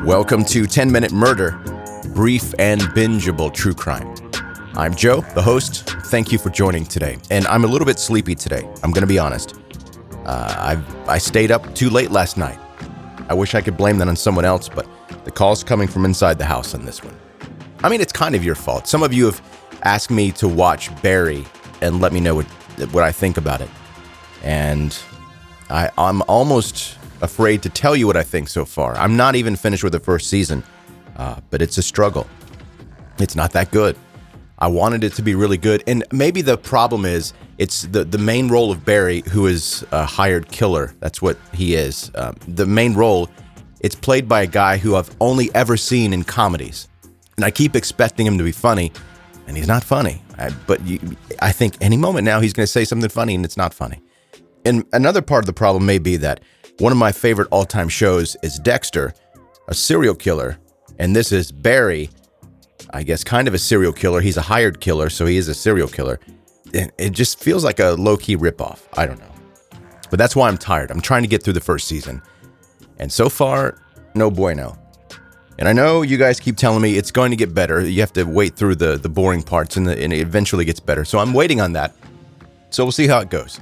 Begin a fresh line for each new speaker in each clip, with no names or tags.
Welcome to 10-Minute Murder, brief and bingeable true crime. I'm Joe, the host. Thank you for joining today. And I'm a little bit sleepy today, I'm going to be honest. I stayed up too late last night. I wish I could blame that on someone else, but the call's coming from inside the house on this one. I mean, it's kind of your fault. Some of you have asked me to watch Barry and let me know what I think about it. And I'm almost afraid to tell you what I think so far. I'm not even finished with the first season, but it's a struggle. It's not that good. I wanted it to be really good, and maybe the problem is it's the main role of Barry, who is a hired killer. That's what he is. The main role, it's played by a guy who I've only ever seen in comedies, and I keep expecting him to be funny, and he's not funny. I think any moment now he's going to say something funny, and it's not funny. And another part of the problem may be that one of my favorite all-time shows is Dexter, a serial killer, and this is Barry, I guess kind of a serial killer. He's a hired killer, so he is a serial killer. And it just feels like a low-key ripoff. I don't know. But that's why I'm tired. I'm trying to get through the first season. And so far, no bueno. And I know you guys keep telling me it's going to get better. You have to wait through the boring parts, and it eventually gets better. So I'm waiting on that. So we'll see how it goes.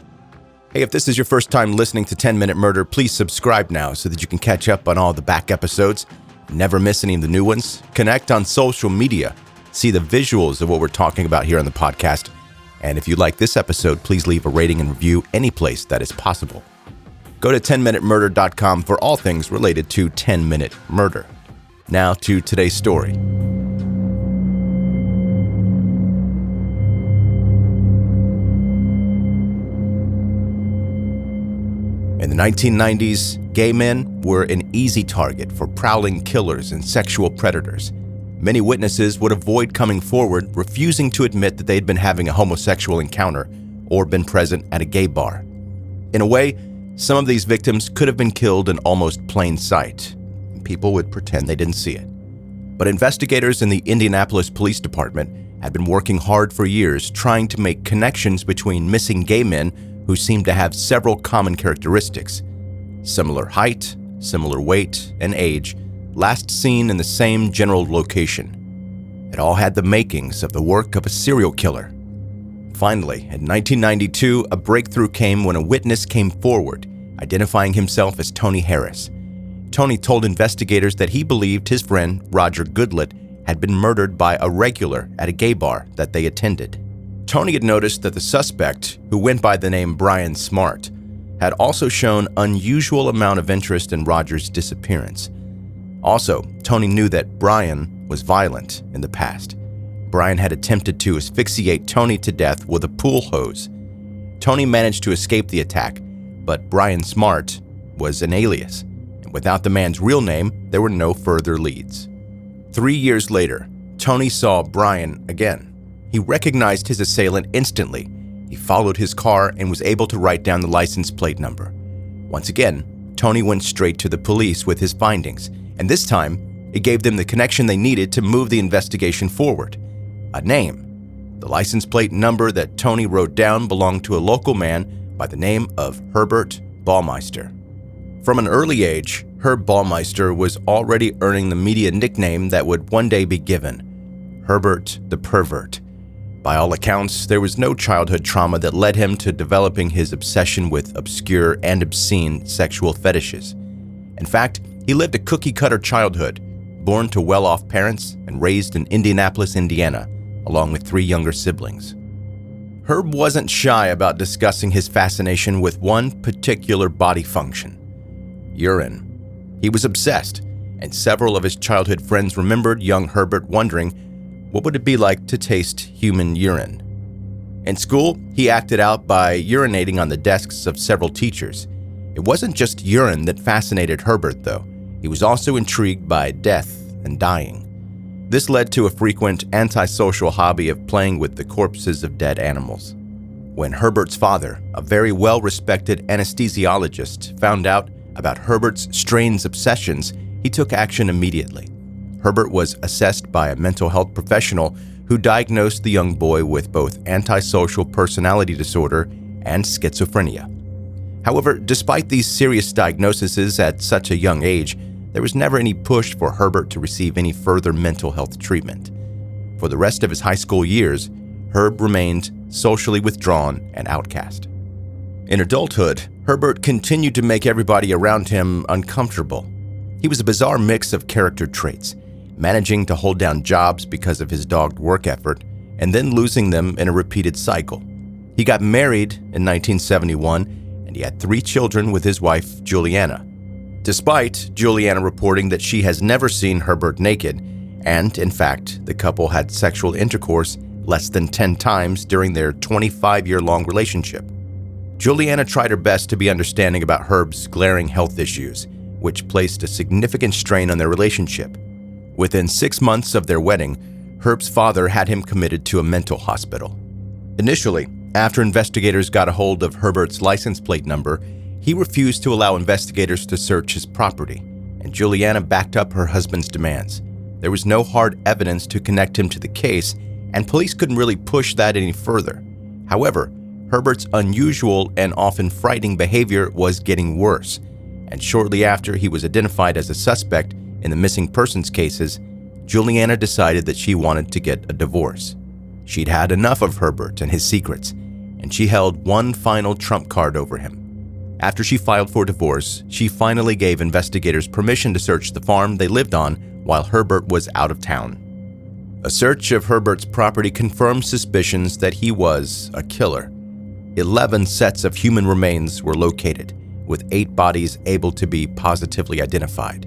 Hey, if this is your first time listening to 10-Minute Murder, please subscribe now so that you can catch up on all the back episodes. Never miss any of the new ones. Connect on social media. See the visuals of what we're talking about here on the podcast. And if you like this episode, please leave a rating and review any place that is possible. Go to 10minutemurder.com for all things related to 10-Minute Murder. Now to today's story. In the 1990s, gay men were an easy target for prowling killers and sexual predators. Many witnesses would avoid coming forward, refusing to admit that they'd been having a homosexual encounter or been present at a gay bar. In a way, some of these victims could have been killed in almost plain sight. People would pretend they didn't see it. But investigators in the Indianapolis Police Department had been working hard for years trying to make connections between missing gay men who seemed to have several common characteristics: similar height, similar weight, and age, last seen in the same general location. It all had the makings of the work of a serial killer. Finally, in 1992, a breakthrough came when a witness came forward, identifying himself as Tony Harris. Tony told investigators that he believed his friend, Roger Goodlett, had been murdered by a regular at a gay bar that they attended. Tony had noticed that the suspect, who went by the name Brian Smart, had also shown unusual amount of interest in Roger's disappearance. Also, Tony knew that Brian was violent in the past. Brian had attempted to asphyxiate Tony to death with a pool hose. Tony managed to escape the attack, but Brian Smart was an alias, and without the man's real name, there were no further leads. 3 years later, Tony saw Brian again. He recognized his assailant instantly. He followed his car and was able to write down the license plate number. Once again, Tony went straight to the police with his findings, and this time, it gave them the connection they needed to move the investigation forward. A name. The license plate number that Tony wrote down belonged to a local man by the name of Herbert Baumeister. From an early age, Herb Baumeister was already earning the media nickname that would one day be given: Herbert The Pervert. By all accounts, there was no childhood trauma that led him to developing his obsession with obscure and obscene sexual fetishes. In fact, he lived a cookie-cutter childhood, born to well-off parents and raised in Indianapolis, Indiana, along with 3 younger siblings. Herb wasn't shy about discussing his fascination with one particular body function: urine. He was obsessed, and several of his childhood friends remembered young Herbert wondering, what would it be like to taste human urine? In school, he acted out by urinating on the desks of several teachers. It wasn't just urine that fascinated Herbert, though. He was also intrigued by death and dying. This led to a frequent antisocial hobby of playing with the corpses of dead animals. When Herbert's father, a very well-respected anesthesiologist, found out about Herbert's strange obsessions, he took action immediately. Herbert was assessed by a mental health professional who diagnosed the young boy with both antisocial personality disorder and schizophrenia. However, despite these serious diagnoses at such a young age, there was never any push for Herbert to receive any further mental health treatment. For the rest of his high school years, Herb remained socially withdrawn and outcast. In adulthood, Herbert continued to make everybody around him uncomfortable. He was a bizarre mix of character traits, managing to hold down jobs because of his dogged work effort, and then losing them in a repeated cycle. He got married in 1971, and he had 3 children with his wife, Juliana. Despite Juliana reporting that she has never seen Herbert naked, and in fact, the couple had sexual intercourse less than 10 times during their 25-year-long relationship. Juliana tried her best to be understanding about Herb's glaring health issues, which placed a significant strain on their relationship. Within 6 months of their wedding, Herb's father had him committed to a mental hospital. Initially, after investigators got a hold of Herbert's license plate number, he refused to allow investigators to search his property, and Juliana backed up her husband's demands. There was no hard evidence to connect him to the case, and police couldn't really push that any further. However, Herbert's unusual and often frightening behavior was getting worse, and shortly after he was identified as a suspect in the missing persons cases, Juliana decided that she wanted to get a divorce. She'd had enough of Herbert and his secrets, and she held one final trump card over him. After she filed for divorce, she finally gave investigators permission to search the farm they lived on while Herbert was out of town. A search of Herbert's property confirmed suspicions that he was a killer. 11 sets of human remains were located, with 8 bodies able to be positively identified.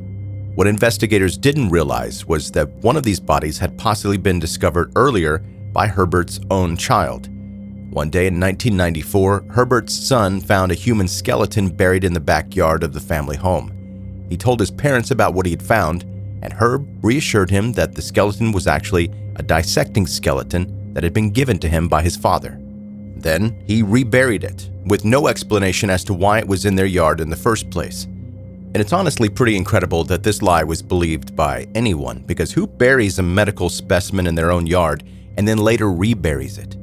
What investigators didn't realize was that one of these bodies had possibly been discovered earlier by Herbert's own child. One day in 1994, Herbert's son found a human skeleton buried in the backyard of the family home. He told his parents about what he had found, and Herb reassured him that the skeleton was actually a dissecting skeleton that had been given to him by his father. Then he reburied it, with no explanation as to why it was in their yard in the first place. And it's honestly pretty incredible that this lie was believed by anyone, because who buries a medical specimen in their own yard and then later reburies it?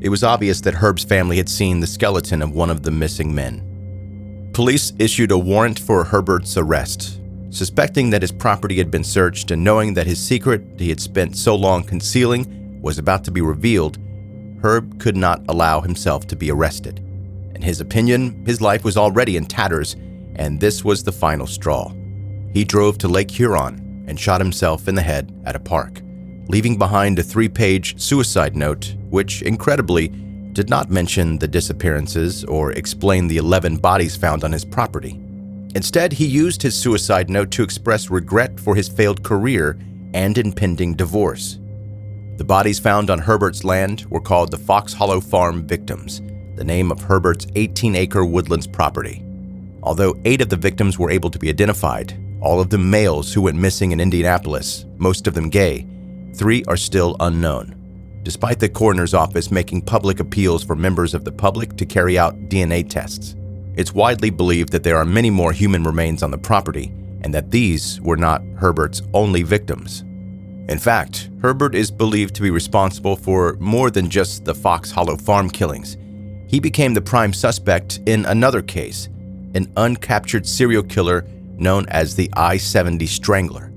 It was obvious that Herb's family had seen the skeleton of one of the missing men. Police issued a warrant for Herbert's arrest. Suspecting that his property had been searched and knowing that his secret he had spent so long concealing was about to be revealed, Herb could not allow himself to be arrested. In his opinion, his life was already in tatters, and this was the final straw. He drove to Lake Huron and shot himself in the head at a park, leaving behind a 3-page suicide note, which, incredibly, did not mention the disappearances or explain the 11 bodies found on his property. Instead, he used his suicide note to express regret for his failed career and impending divorce. The bodies found on Herbert's land were called the Fox Hollow Farm victims, the name of Herbert's 18-acre woodlands property. Although 8 of the victims were able to be identified, all of them males who went missing in Indianapolis, most of them gay, 3 are still unknown. Despite the coroner's office making public appeals for members of the public to carry out DNA tests, it's widely believed that there are many more human remains on the property and that these were not Herbert's only victims. In fact, Herbert is believed to be responsible for more than just the Fox Hollow Farm killings. He became the prime suspect in another case, an uncaptured serial killer known as the I-70 Strangler.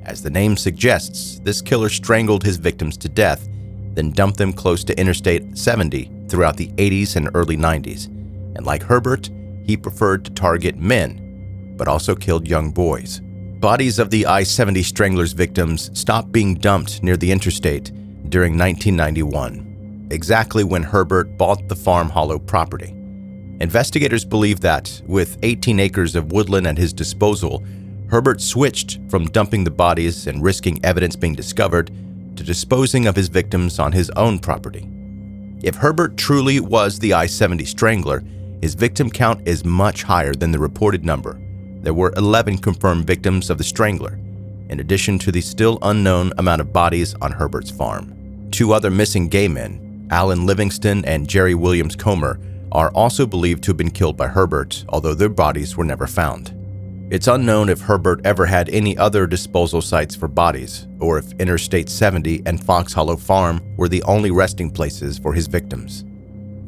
As the name suggests, this killer strangled his victims to death, then dumped them close to Interstate 70 throughout the 80s and early 90s. And like Herbert, he preferred to target men, but also killed young boys. Bodies of the I-70 Strangler's victims stopped being dumped near the interstate during 1991, exactly when Herbert bought the Farm Hollow property. Investigators believe that, with 18 acres of woodland at his disposal, Herbert switched from dumping the bodies and risking evidence being discovered to disposing of his victims on his own property. If Herbert truly was the I-70 Strangler, his victim count is much higher than the reported number. There were 11 confirmed victims of the Strangler, in addition to the still unknown amount of bodies on Herbert's farm. 2 other missing gay men, Alan Livingston and Jerry Williams Comer, are also believed to have been killed by Herbert, although their bodies were never found. It's unknown if Herbert ever had any other disposal sites for bodies, or if Interstate 70 and Fox Hollow Farm were the only resting places for his victims.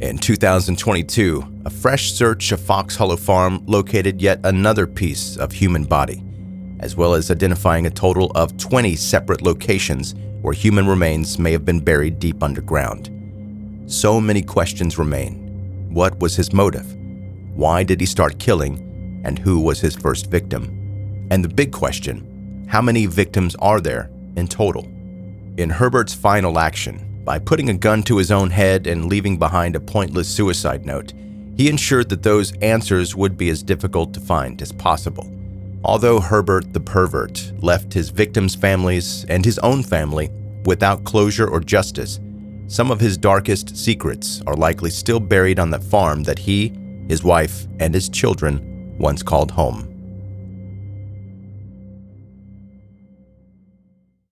In 2022, a fresh search of Fox Hollow Farm located yet another piece of human body. as well as identifying a total of 20 separate locations where human remains may have been buried deep underground. So many questions remain. What was his motive? Why did he start killing? And who was his first victim? And the big question, how many victims are there in total? In Herbert's final action, by putting a gun to his own head and leaving behind a pointless suicide note, he ensured that those answers would be as difficult to find as possible. Although Herbert the Pervert left his victims' families and his own family without closure or justice, some of his darkest secrets are likely still buried on that farm that he, his wife, and his children once called home.